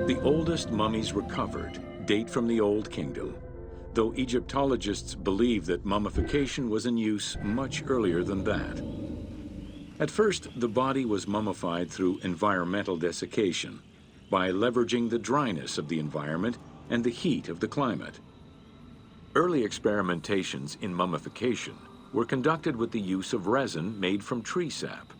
The oldest mummies recovered date from the Old Kingdom, though Egyptologists believe that mummification was in use much earlier than that. At first, the body was mummified through environmental desiccation, by leveraging the dryness of the environment and the heat of the climate. Early experimentations in mummification were conducted with the use of resin made from tree sap.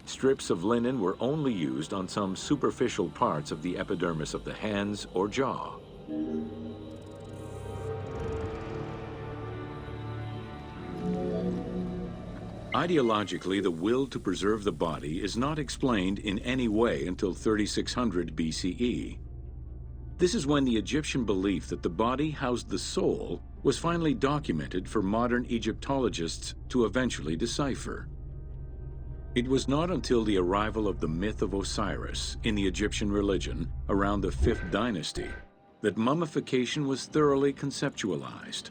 Strips of linen were only used on some superficial parts of the epidermis of the hands or jaw. Ideologically, the will to preserve the body is not explained in any way until 3600 BCE. This is when the Egyptian belief that the body housed the soul was finally documented for modern Egyptologists to eventually decipher. It was not until the arrival of the myth of Osiris in the Egyptian religion around the 5th dynasty that mummification was thoroughly conceptualized.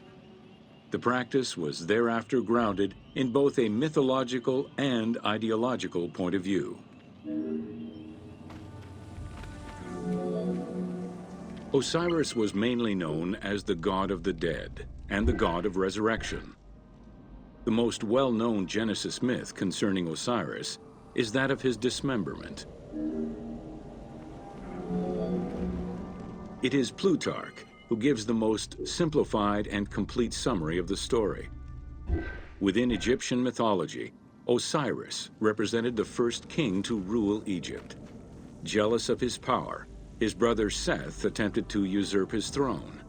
The practice was thereafter grounded in both a mythological and ideological point of view. Osiris was mainly known as the god of the dead and the god of resurrection. The most well-known Genesis myth concerning Osiris is that of his dismemberment. It is Plutarch who gives the most simplified and complete summary of the story. Within Egyptian mythology, Osiris represented the first king to rule Egypt. Jealous of his power, his brother Seth attempted to usurp his throne.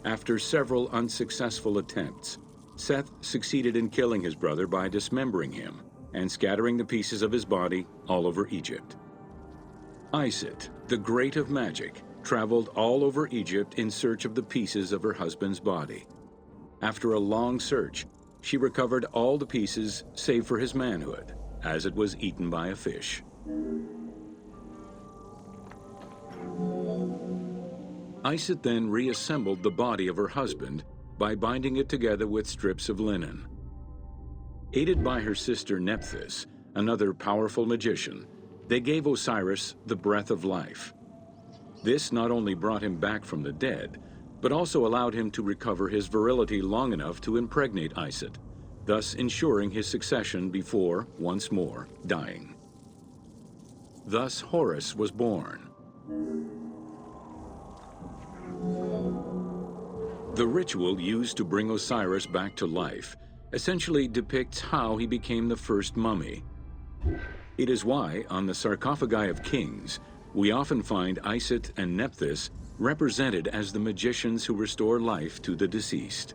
After several unsuccessful attempts, Seth succeeded in killing his brother by dismembering him and scattering the pieces of his body all over Egypt. Isis, the great of magic, traveled all over Egypt in search of the pieces of her husband's body. After a long search, she recovered all the pieces save for his manhood, as it was eaten by a fish. Isis then reassembled the body of her husband by binding it together with strips of linen. Aided by her sister Nephthys, another powerful magician, they gave Osiris the breath of life. This not only brought him back from the dead, but also allowed him to recover his virility long enough to impregnate Isis, thus ensuring his succession before, once more, dying. Thus Horus was born. The ritual used to bring Osiris back to life essentially depicts how he became the first mummy. It is why, on the sarcophagi of kings, we often find Isis and Nephthys represented as the magicians who restore life to the deceased.